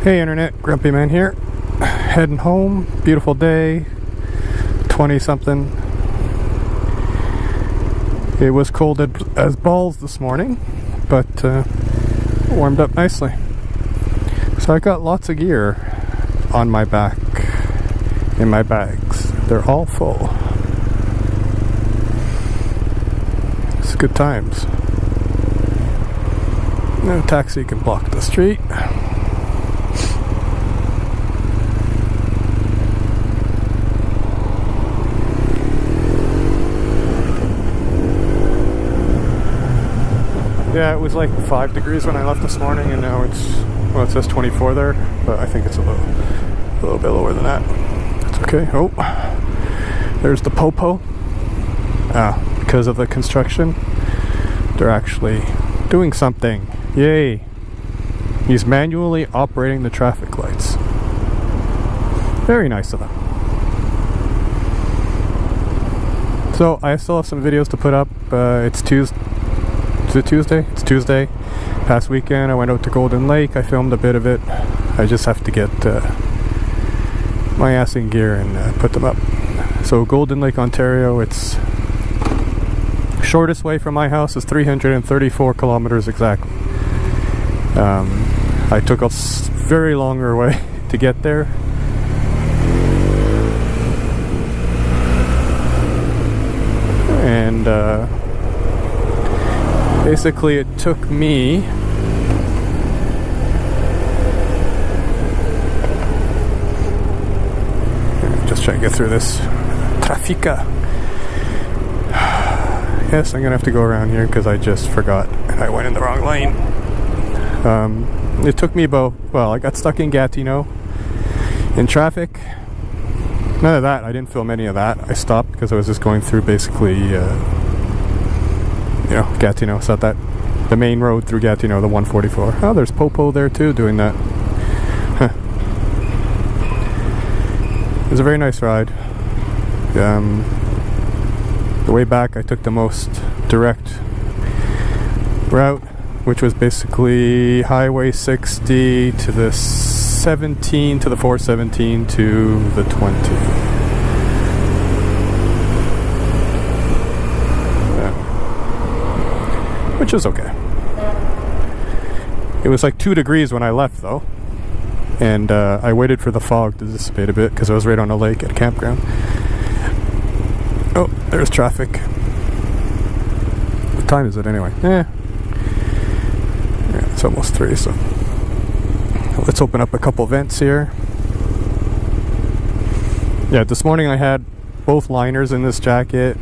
Hey internet, Grumpy Man here. Heading home, beautiful day, 20 something. It was cold as balls this morning, but warmed up nicely. So I got lots of gear on my back, in my bags. They're all full. It's good times. No taxi can block the street. Yeah, it was like 5 degrees when I left this morning, and now it's, well, it says 24 there, but I think it's a little bit lower than that. That's okay. Oh, there's the Popo. Because of the construction, they're actually doing something. Yay! He's manually operating the traffic lights. Very nice of them. So I still have some videos to put up. It's Tuesday. Is it Tuesday? It's Tuesday. Past weekend I went out to Golden Lake. I filmed a bit of it. I just have to get my ass in gear and put them up. So Golden Lake, Ontario, it's shortest way from my house is 334 kilometers exactly. I took a very longer way to get there. And basically it took me just trying to get through this traffica. Yes, I'm gonna have to go around here because I just forgot and I went in the wrong lane. It took me about, well, I got stuck in Gatineau in traffic. None of that, I didn't film any of that. I stopped because I was just going through basically Gatineau, so that the main road through Gatineau, the 144. Oh, there's Popo there too doing that. Huh. It was a very nice ride. The way back I took the most direct route, which was basically Highway 60 to the 17 to the 417 to the 20. Which is okay. It was like 2 degrees when I left though, and I waited for the fog to dissipate a bit because I was right on a lake at a campground. Oh, there's traffic. What time is it anyway? Yeah, it's almost 3, so let's open up a couple vents here. Yeah, this morning I had both liners in this jacket.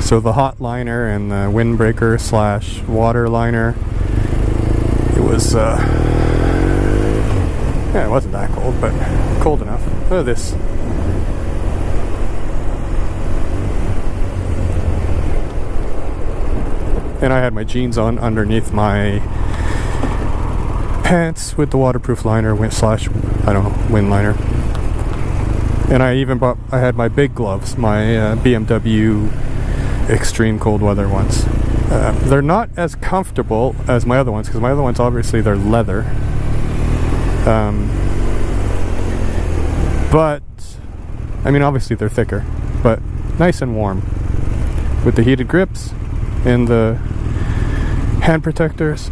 So the hot liner and the windbreaker / water liner. It was, yeah, it wasn't that cold, but cold enough. Look at this. And I had my jeans on underneath my pants with the waterproof liner / I don't know, wind liner. And I had my big gloves, my BMW extreme cold weather ones. They're not as comfortable as my other ones because my other ones, obviously, they're leather. But I mean, obviously they're thicker, but nice and warm with the heated grips and the hand protectors.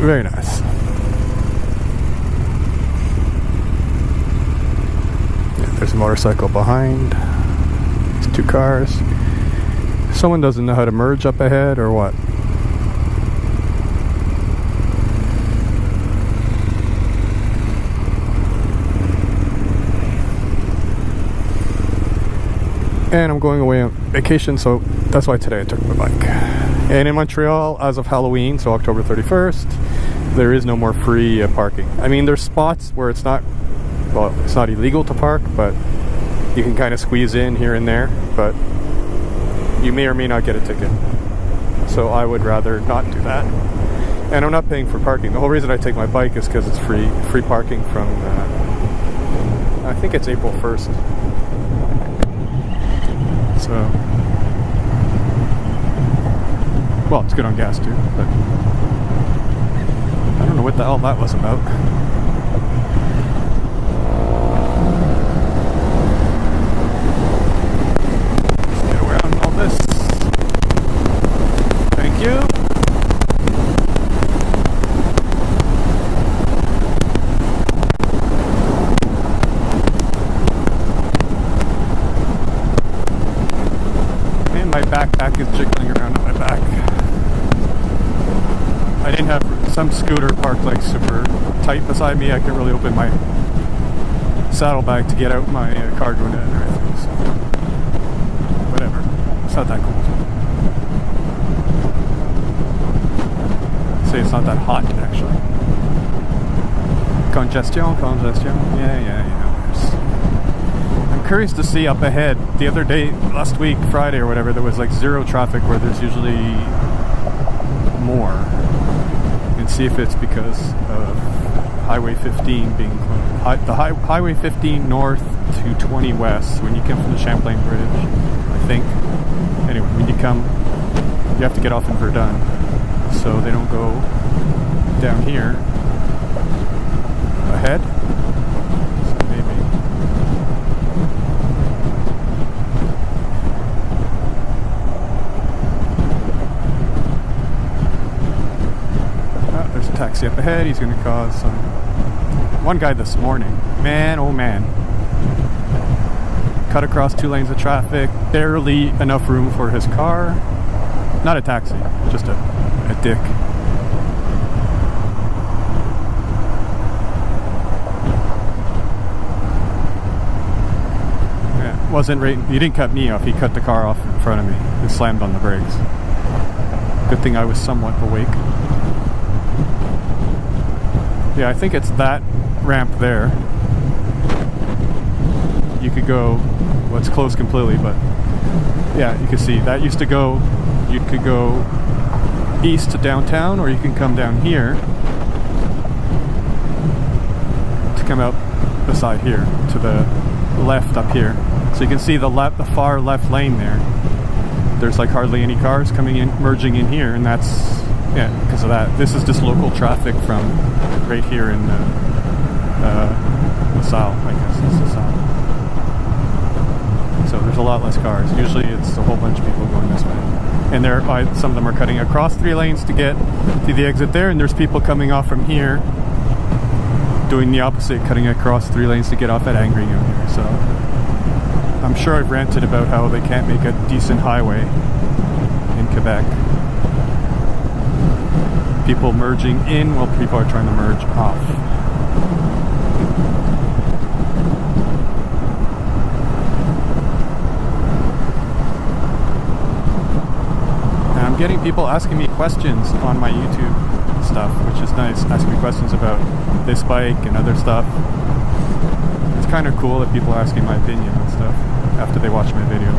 Very nice. Yeah, there's a motorcycle behind. 2 cars. Someone doesn't know how to merge up ahead or what. And I'm going away on vacation, so that's why today I took my bike. And in Montreal, as of Halloween, so October 31st, there is no more free parking. I mean, there's spots where it's not, well, it's not illegal to park, but you can kind of squeeze in here and there, but you may or may not get a ticket. So I would rather not do that. And I'm not paying for parking. The whole reason I take my bike is because it's free parking from, I think it's April 1st. So, well, it's good on gas too, but I don't know what the hell that was about. Let's get around all this. Thank you. And my backpack is jiggling around on my back. I didn't have some scooter parked like super tight beside me. I couldn't really open my saddlebag to get out my cargo net or anything. So whatever. It's not that cold. I'd say it's not that hot actually. Congestion. Yeah. I'm curious to see up ahead. The other day, last week, Friday or whatever, there was like zero traffic where there's usually more. And see if it's because of Highway 15 being closed. Highway 15 north to 20 west when you come from the Champlain Bridge, I think. Anyway, when you come, you have to get off in Verdun, so they don't go down here ahead. So maybe. There's a taxi up ahead. He's going to cause some. One guy this morning, man, oh man, cut across 2 lanes of traffic, barely enough room for his car. Not a taxi, just a dick. Yeah, wasn't right. He didn't cut me off. He cut the car off in front of me and slammed on the brakes. Good thing I was somewhat awake. Yeah, I think it's that ramp there. You could go, well, it's closed completely, but yeah, you can see that used to go, you could go east to downtown, or you can come down here to come out the side here to the left up here. So you can see the far left lane there. There's like hardly any cars coming in, merging in here, and that's, yeah, because of that. This is just local traffic from right here in LaSalle, I guess. It's LaSalle. So there's a lot less cars. Usually it's a whole bunch of people going this way. And some of them are cutting across 3 lanes to get to the exit there, and there's people coming off from here doing the opposite, cutting across 3 lanes to get off at Angry Union here. So I'm sure I've ranted about how they can't make a decent highway in Quebec. People merging in while people are trying to merge off. And I'm getting people asking me questions on my YouTube stuff, which is nice. Asking me questions about this bike and other stuff. It's kind of cool that people are asking my opinion on stuff after they watch my video.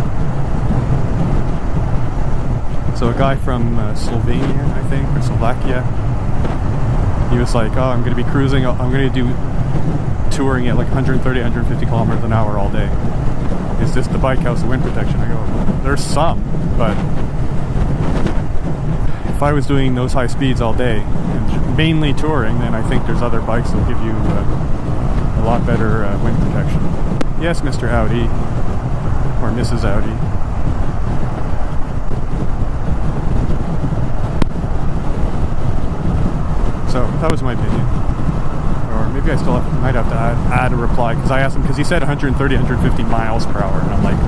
So a guy from Slovenia, I think, or Slovakia, he was like, oh, I'm going to be cruising, I'm going to do touring at like 130, 150 kilometers an hour all day. Is this the bike has the wind protection? I go, well, there's some, but if I was doing those high speeds all day, and mainly touring, then I think there's other bikes that will give you a lot better wind protection. Yes, Mr. Audi, or Mrs. Audi. So that was my opinion. Or maybe I still might have to add a reply, because I asked him, because he said 130, 150 miles per hour, and I'm like,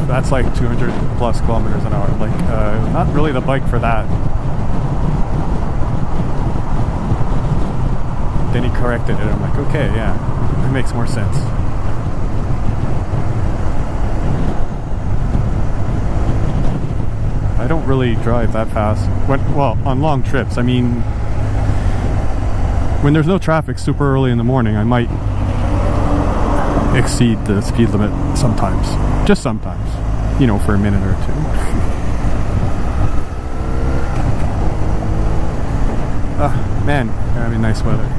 that's like 200 plus kilometers an hour. I'm like, not really the bike for that. Then he corrected it. I'm like, okay, yeah, that makes more sense. I don't really drive that fast. Well, on long trips. I mean, when there's no traffic super early in the morning, I might exceed the speed limit sometimes. Just sometimes. You know, for a minute or two. Man, having nice weather.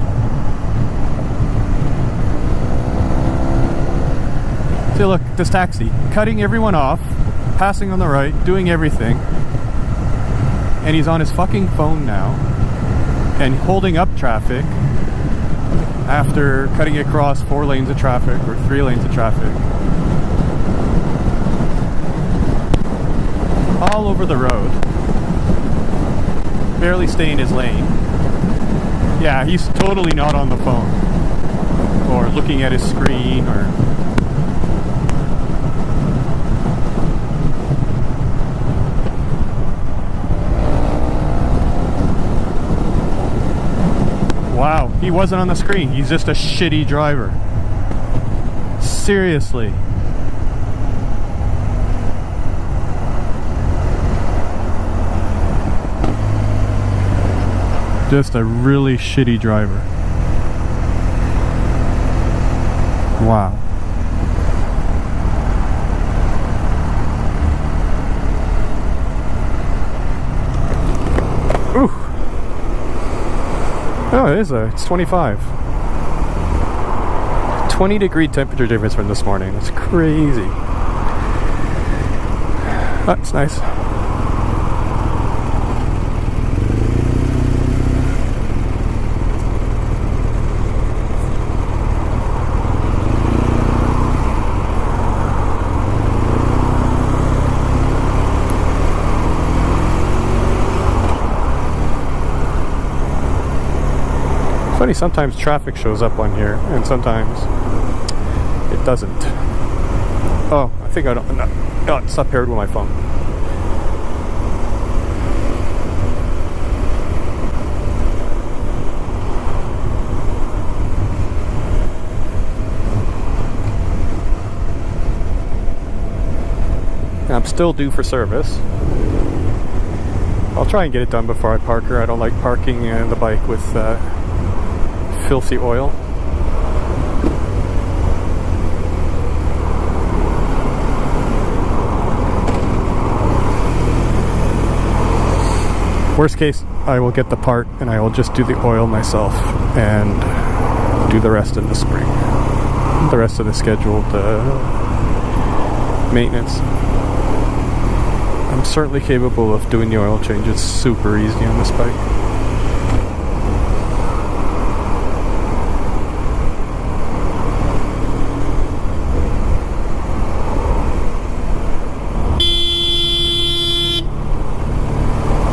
See, look, this taxi, cutting everyone off, passing on the right, doing everything. and he's on his fucking phone now and holding up traffic after cutting across 4 lanes of traffic or 3 lanes of traffic. All over the road. Barely stay in his lane. Yeah, he's totally not on the phone or looking at his screen or... Wow, he wasn't on the screen. He's just a shitty driver. Seriously. Just a really shitty driver. Wow. Ooh. Oh, it's 25. 20-degree temperature difference from this morning. That's crazy. That's nice. Funny, sometimes traffic shows up on here and sometimes it doesn't. Oh, I think I don't. No, it's not paired with my phone. I'm still due for service. I'll try and get it done before I park her. I don't like parking the bike with filthy oil. Worst case, I will get the part and I will just do the oil myself and do the rest in the spring. The rest of the scheduled maintenance. I'm certainly capable of doing the oil change. It's super easy on this bike.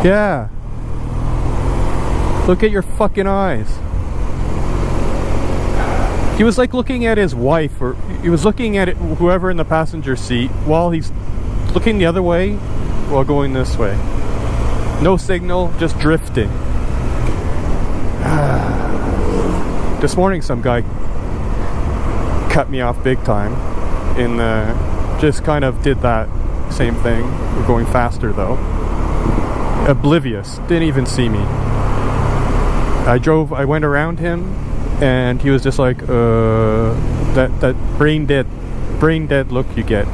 Yeah. Look at your fucking eyes. He was like looking at his wife, or he was looking at whoever in the passenger seat while he's looking the other way while going this way. No signal, just drifting. This morning some guy cut me off big time in the, just kind of did that same thing. We're going faster though. Oblivious, didn't even see me. I went around him and he was just like that brain dead look you get.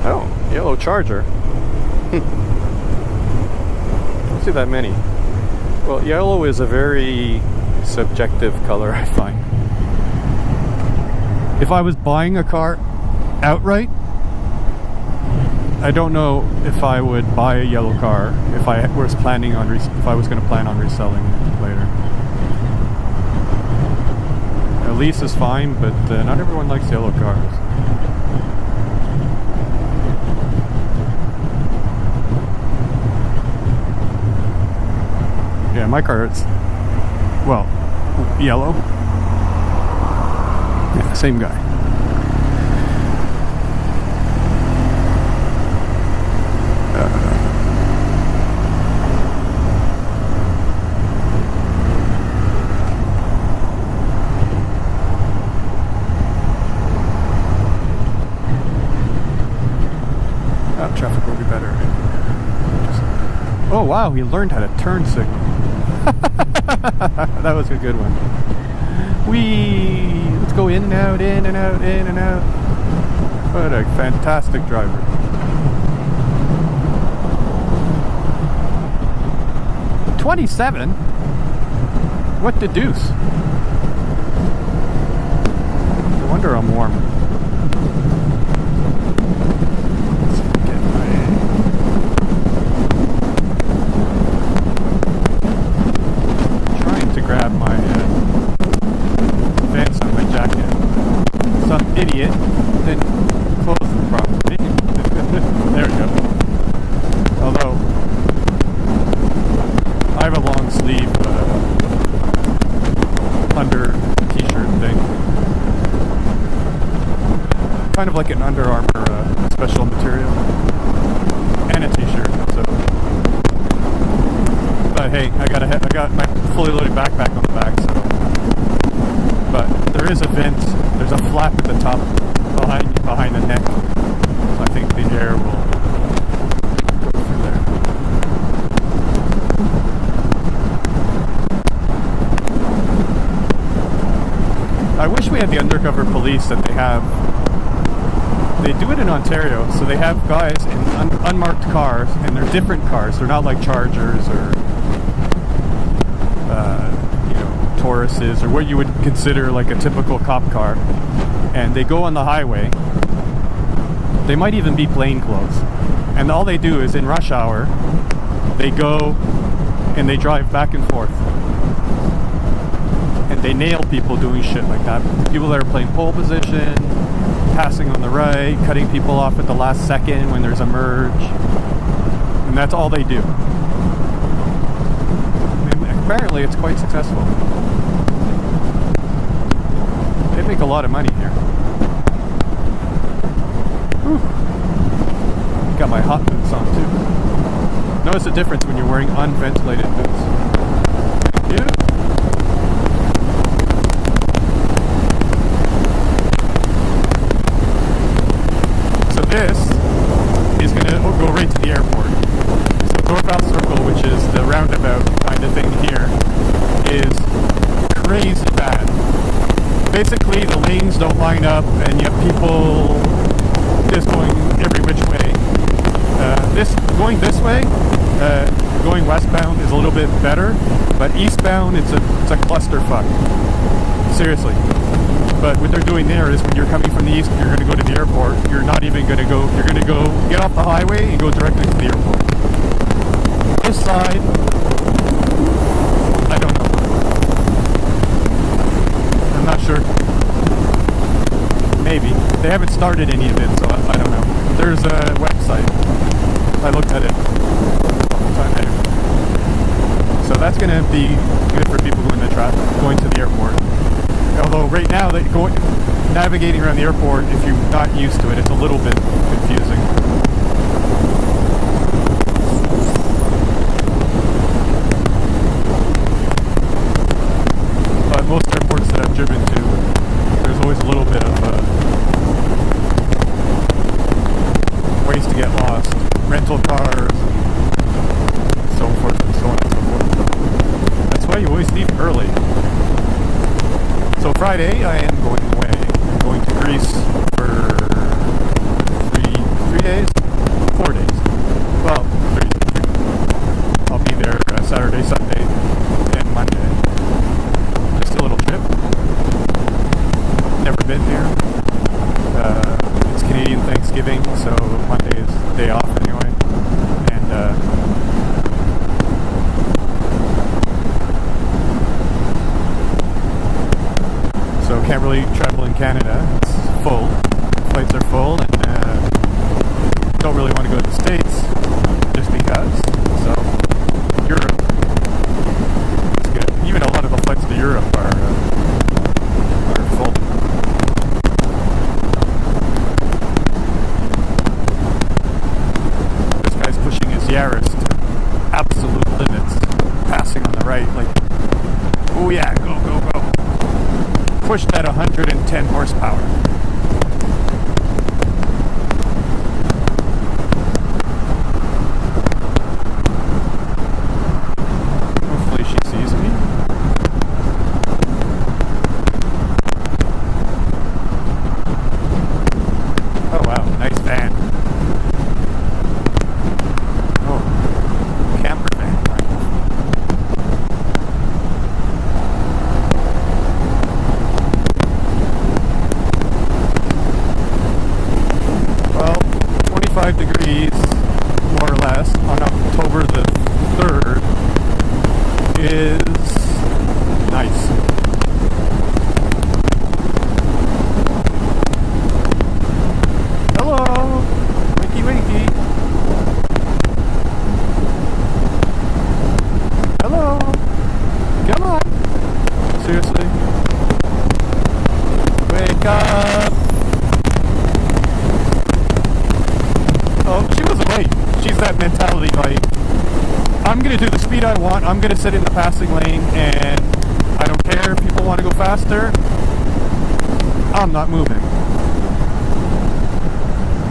Oh, yellow Charger. Don't see that many. Well, yellow is a very subjective color, I find. If I was buying a car outright, I don't know if I would buy a yellow car if I was planning on if I was going to plan on reselling it later. A lease is fine, but not everyone likes yellow cars. Yeah, my car is, well, yellow. Yeah, same guy. Traffic will be better. Oh wow, he learned how to turn signal. That was a good one. Whee! Let's go in and out, in and out, in and out. What a fantastic driver. $27? What the deuce? No wonder I'm warm. Let's get trying to grab my vents on my jacket. Some idiot didn't close them properly. There we go. Although I have a long sleeve under t-shirt thing. Kind of like an Under Armour special material. And a t-shirt, so. But hey, I got my fully loaded backpack on the back, so. But there is a vent, there's a flap at the top behind the neck. So I think the air will go through there. I wish we had the undercover police that they have. They do it in Ontario, so they have guys in unmarked cars, and they're different cars. They're not like Chargers or, Tauruses, or what you would consider like a typical cop car. And they go on the highway. They might even be plainclothes. And all they do is in rush hour, they go and they drive back and forth. And they nail people doing shit like that. People that are playing pole position, passing on the right, cutting people off at the last second when there's a merge. And that's all they do. And apparently it's quite successful. They make a lot of money here. Whew. Got my hot boots on too. Notice the difference when you're wearing unventilated boots. Yeah. This is going to go right to the airport. So North-South Circle, which is the roundabout kind of thing here, is crazy bad. Basically, the lanes don't line up, and you have people just going every which way. Going this way, going westbound is a little bit better, but eastbound it's a clusterfuck. Seriously. But what they're doing there is when you're coming from the east, you're going to go to the airport. You're not even going to go. You're going to go get off the highway and go directly to the airport. This side, I don't know. I'm not sure. Maybe they haven't started any of it, so I don't know. There's a website. I looked at it a couple times anyway. So that's going to be good for people going to the airport. Although right now, navigating around the airport, if you're not used to it, it's a little bit confusing. But most airports that I've driven to, there's always a little bit of ways to get lost. Rental cars, and so forth and so on and so forth. That's why you always leave early. So Friday, I am going away. I'm going to Greece for 3 days? 4 days. Well, 3. I'll be there Saturday, Sunday, and Monday. Just a little trip. Never been there. It's Canadian Thanksgiving, so Monday is the day off anyway. And so can't really travel in Canada. It's full. Flights are full, and don't really want to go to the States just because. So Europe is good. Even a lot of the flights to Europe are full. This guy's pushing his Yaris to absolute limits, passing on the right, like, oh yeah, go, go, go. Pushed at 110 horsepower. Hopefully she sees 25 degrees, more or less, on October the 3rd is nice. Hello! Wakey wakey! Hello! Come on! Seriously? Wake up! Oh, she was awake. She's that mentality, like, I'm gonna do the speed I want, I'm gonna sit in the passing lane, and I don't care if people want to go faster, I'm not moving.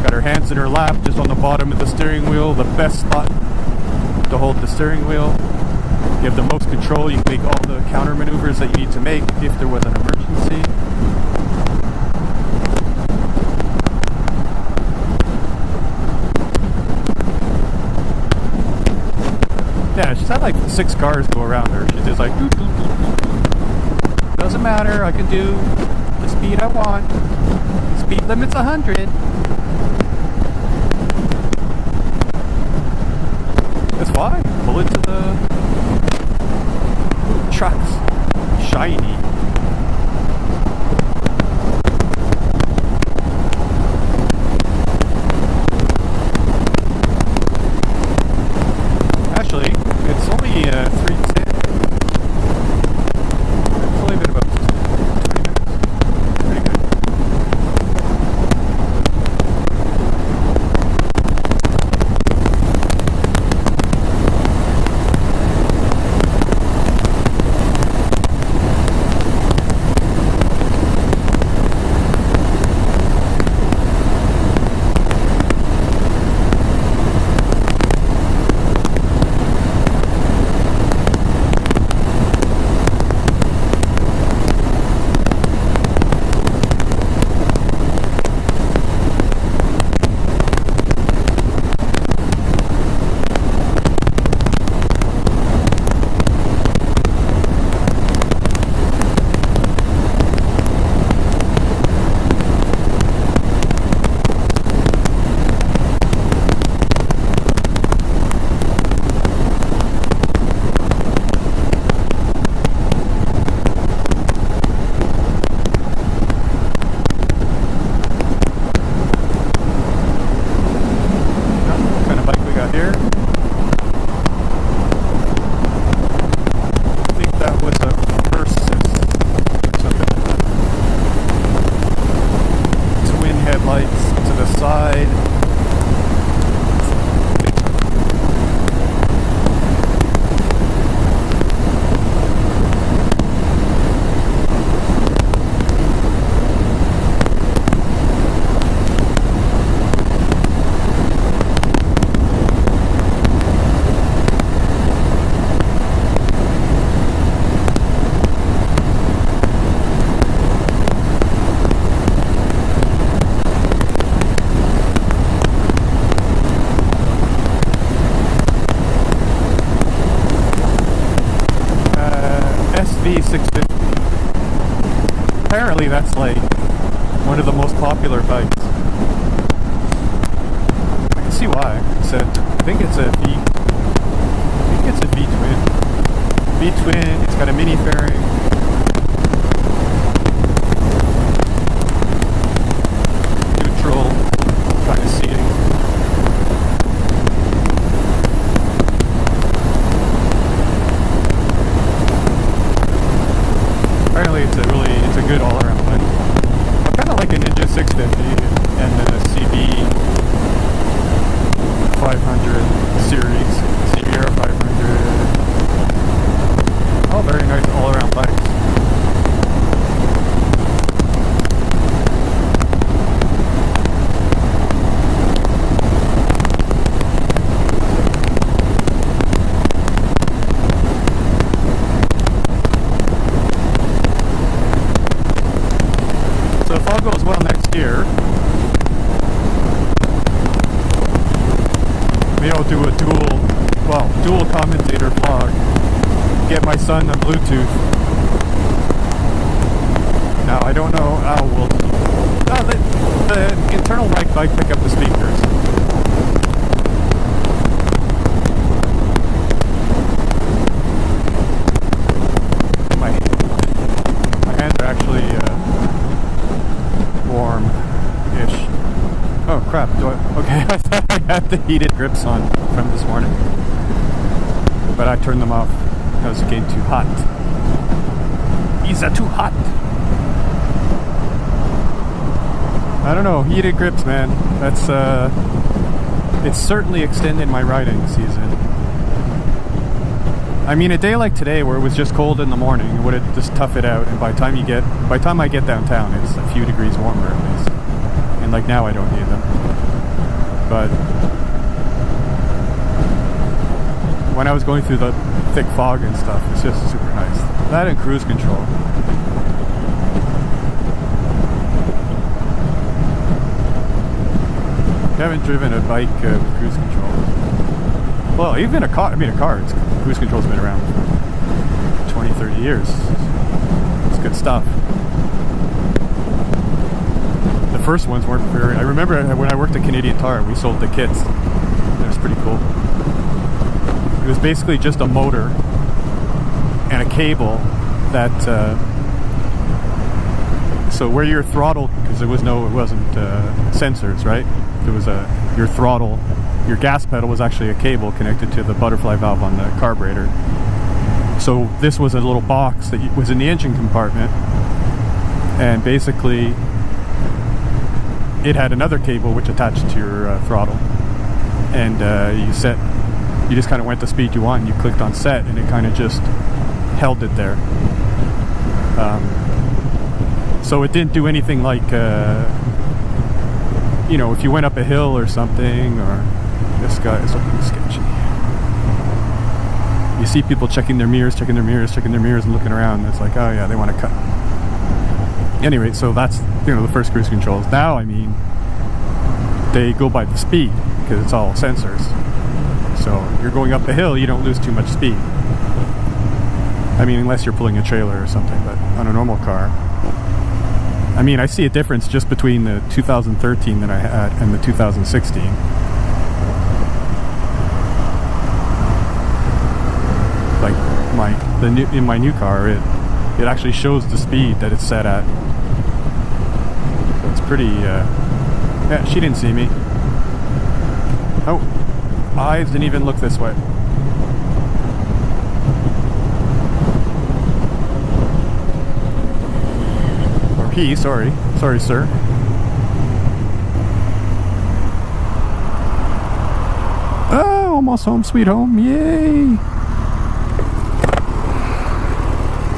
Got her hands in her lap, just on the bottom of the steering wheel, the best spot to hold the steering wheel. You have the most control, you can make all the counter maneuvers that you need to make if there was an emergency. Yeah, she's had like 6 cars go around her. She's just like, doo, doo, doo, doo. Doesn't matter, I can do the speed I want. Speed limit's 100. That's fine. Pull into the trucks. Shiny. Actually, it's only 3:10. It's only been about 20 minutes. Pretty good. SV650. Apparently that's like one of the most popular bikes. I can see why. I think it's a V-twin. V-twin, it's got a mini fairing. Neutral kind of seating. Apparently it's a good all-around bike. I kind of like a Ninja 650 and the CB 500 series, CBR 500. All very nice all-around bikes. So if all goes well next year, maybe I'll do a dual commentator vlog. Get my son on Bluetooth. Now I don't know how we'll. The internal mic might pick up the speakers. crap. Okay, I thought I had the heated grips on from this morning. But I turned them off. It was getting too hot. Is that too hot? I don't know. Heated grips, man. That's, it's certainly extended my riding season. I mean, a day like today where it was just cold in the morning, it would have just tough it out, and by the time I get downtown, it's a few degrees warmer at least. And like now I don't need them. But when I was going through the thick fog and stuff, it's just super nice. That and cruise control. I haven't driven a bike with cruise control. Well, even a car, cruise control's been around for 20, 30 years. It's good stuff. The first ones weren't very... I remember when I worked at Canadian Tire, we sold the kits. It was pretty cool. It was basically just a motor and a cable that... so where your throttle... Because it wasn't sensors, right? It was your throttle... Your gas pedal was actually a cable connected to the butterfly valve on the carburetor. So this was a little box that was in the engine compartment, and basically it had another cable which attached to your throttle, and you just kind of went the speed you want, and you clicked on set, and it kind of just held it there. So it didn't do anything like if you went up a hill or something, or... This guy is looking sketchy. You see people checking their mirrors, and looking around. And it's like, oh yeah, they want to cut. Anyway, so that's the first cruise controls. Now, I mean, they go by the speed because it's all sensors. So you're going up a hill, you don't lose too much speed. I mean, unless you're pulling a trailer or something. But on a normal car, I mean, I see a difference just between the 2013 that I had and the 2016. In my new car, it actually shows the speed that it's set at. It's pretty. Yeah, she didn't see me. Oh, eyes didn't even look this way. Or he, sorry, sir. Oh, almost home, sweet home! Yay!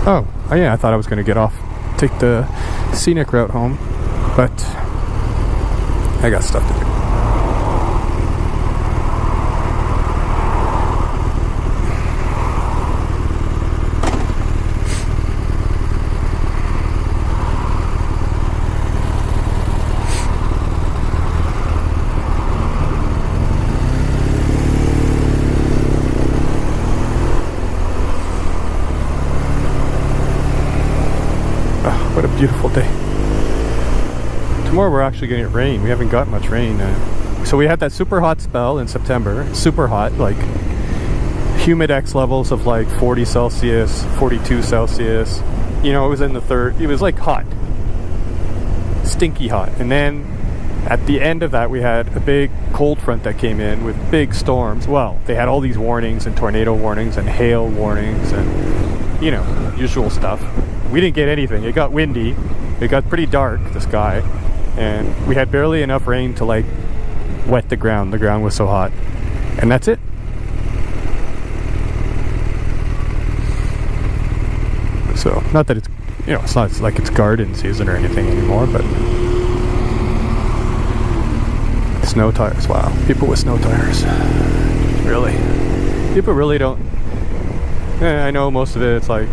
Oh, yeah, I thought I was going to get off, take the scenic route home, but I got stuff to do. What a beautiful day. Tomorrow we're actually going to get rain. We haven't got much rain. So we had that super hot spell in September. Super hot, like humidex levels of like 40 Celsius, 42 Celsius. It was in the it was like hot. Stinky hot. And then at the end of that we had a big cold front that came in with big storms. Well, they had all these warnings and tornado warnings and hail warnings and, usual stuff. We didn't get anything. It got windy. It got pretty dark, the sky. And we had barely enough rain to like wet the ground. The ground was so hot. And that's it. So, not that it's, it's not like it's garden season or anything anymore, but snow tires. Wow. People with snow tires. Really. People really don't. I know most of it's like,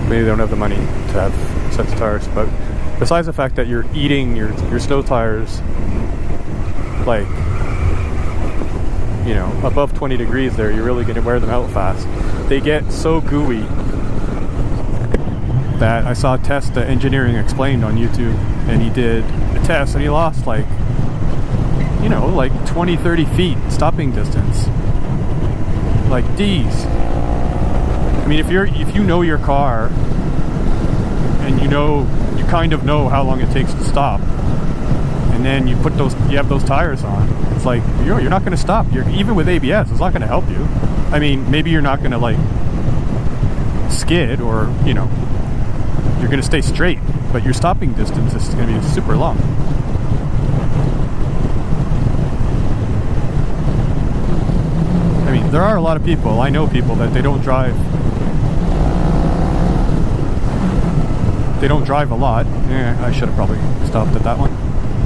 maybe they don't have the money to have sets of tires, but besides the fact that you're eating your snow tires like above 20 degrees there, you're really going to wear them out fast. They get so gooey that I saw a test that Engineering Explained on YouTube, and he did a test and he lost like 20-30 feet stopping distance. Like D's. I mean, if you know your car and you kind of know how long it takes to stop, and and then you have those tires on. It's like you're not going to stop. Even with ABS, it's not going to help you. I mean, maybe you're not going to like skid, or you're going to stay straight, but your stopping distance is going to be super long. I mean, there are a lot of people, I know people that they don't drive a lot. Yeah, I should have probably stopped at that one.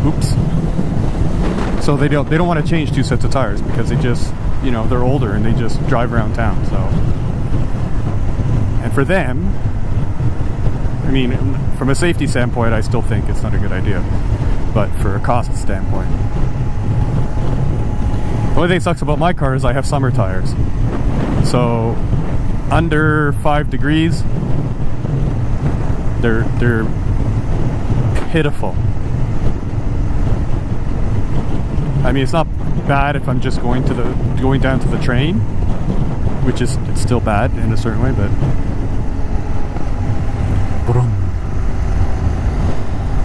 Oops. So they don't want to change 2 sets of tires because they just, they're older and they just drive around town. So, and for them, I mean, from a safety standpoint, I still think it's not a good idea, but for a cost standpoint, the only thing that sucks about my car is I have summer tires. So under 5 degrees, they're pitiful. I mean, it's not bad if I'm just going down to the train, which is, it's still bad in a certain way, but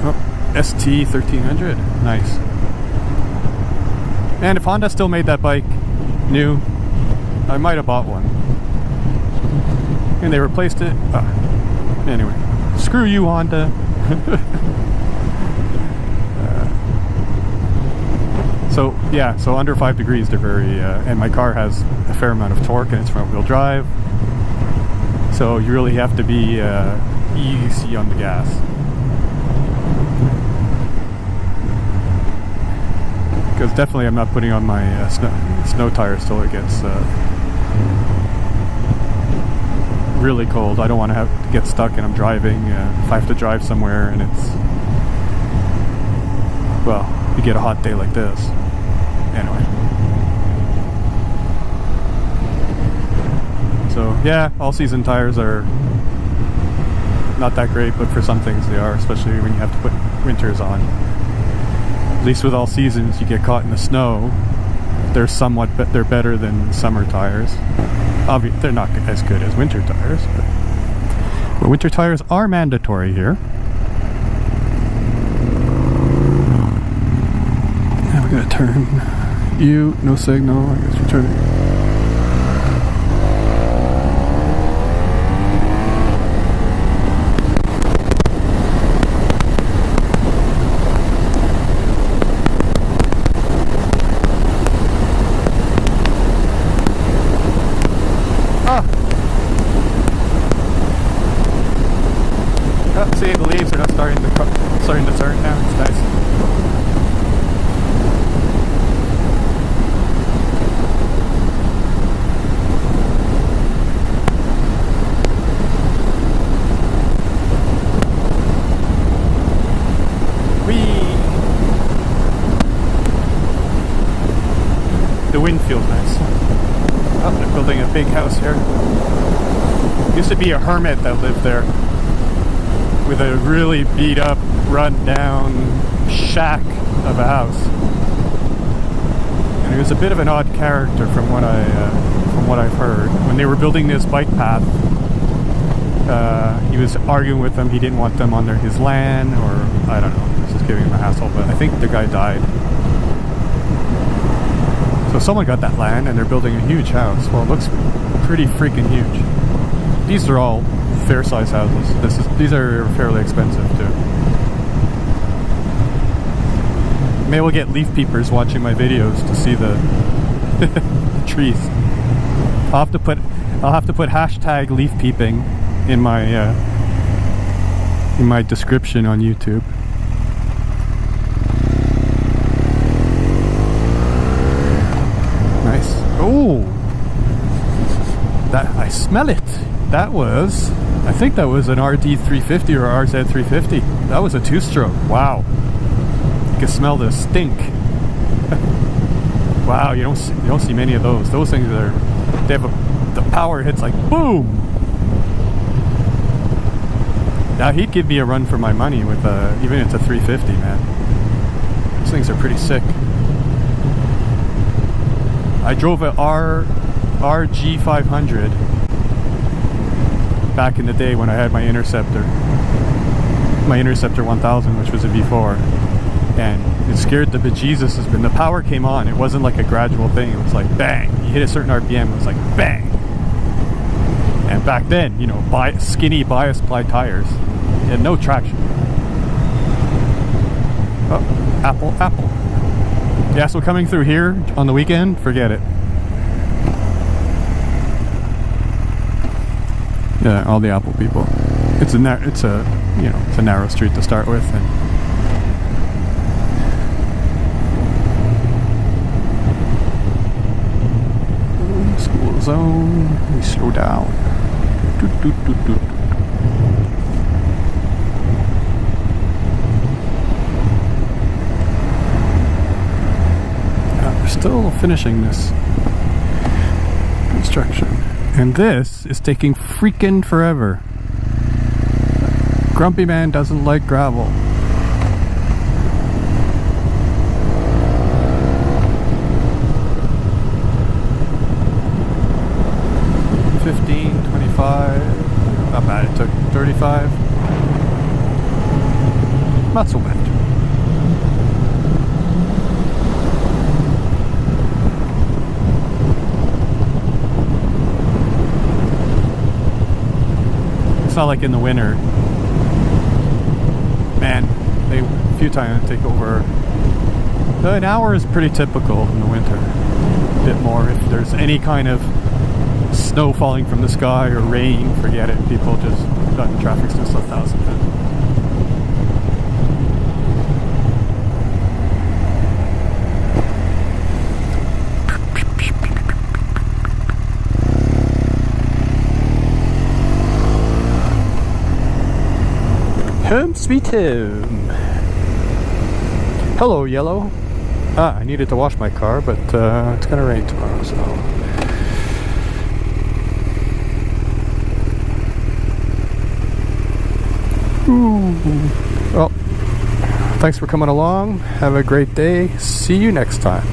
oh, ST 1300, nice. And if Honda still made that bike new, I might have bought one. And they replaced it. Anyway, screw you, Honda. So yeah, so under 5 degrees they're very, and my car has a fair amount of torque and it's front wheel drive. So you really have to be easy on the gas. Because definitely I'm not putting on my snow tires till it gets really cold. I don't want to have to get stuck and I'm driving. If I have to drive somewhere and it's, well, you get a hot day like this. Anyway. So yeah, all season tires are not that great, but for some things they are, especially when you have to put winters on. At least with all seasons, you get caught in the snow. They're better than summer tires. Obviously, they're not as good as winter tires, but winter tires are mandatory here. Now we're gonna turn. No signal. I guess we're turning. See, the leaves are not starting to turn now. It's nice. The wind feels nice. Oh, they're building a big house here. Used to be a hermit that lived there, with a really beat up, run down shack of a house. And he was a bit of an odd character from what I've heard. When they were building this bike path, he was arguing with them. He didn't want them on his land, or I don't know. This is giving him a hassle, but I think the guy died. So someone got that land and they're building a huge house. Well, it looks pretty freaking huge. These are all fair size houses. These are fairly expensive too. Maybe we'll get leaf peepers watching my videos to see the trees. I'll have to put hashtag leaf peeping in my description on YouTube. Nice. Oh, that I smell it. That was, I think that was an RD350 or RZ350. That was a 2-stroke. Wow. You can smell the stink. Wow, you don't see many of those. Those things the power hits like boom. Now he'd give me a run for my money with even it's a 350, man. Those things are pretty sick. I drove a RG500 back in the day when I had my Interceptor 1000, which was a V4, and it scared the bejesus. When the power came on, it wasn't like a gradual thing. It was like bang. You hit a certain RPM, it was like bang. And back then, you know, skinny bias ply tires, you had no traction. Oh, Apple. Yeah, so coming through here on the weekend, forget it. Yeah, all the Apple people. It's a narrow street to start with, and school zone. We slow down. We're still finishing this construction, and this is taking freaking forever. Grumpy man doesn't like gravel. $15, $25, not bad. It took $35. Not so bad. It's not like in the winter. Man, a few times take over. An hour is pretty typical in the winter. A bit more if there's any kind of snow falling from the sky or rain, forget it. People just the traffic's just 1,000. Home sweet home. Hello, yellow. I needed to wash my car, but it's gonna rain tomorrow, so. Ooh. Well, thanks for coming along. Have a great day. See you next time.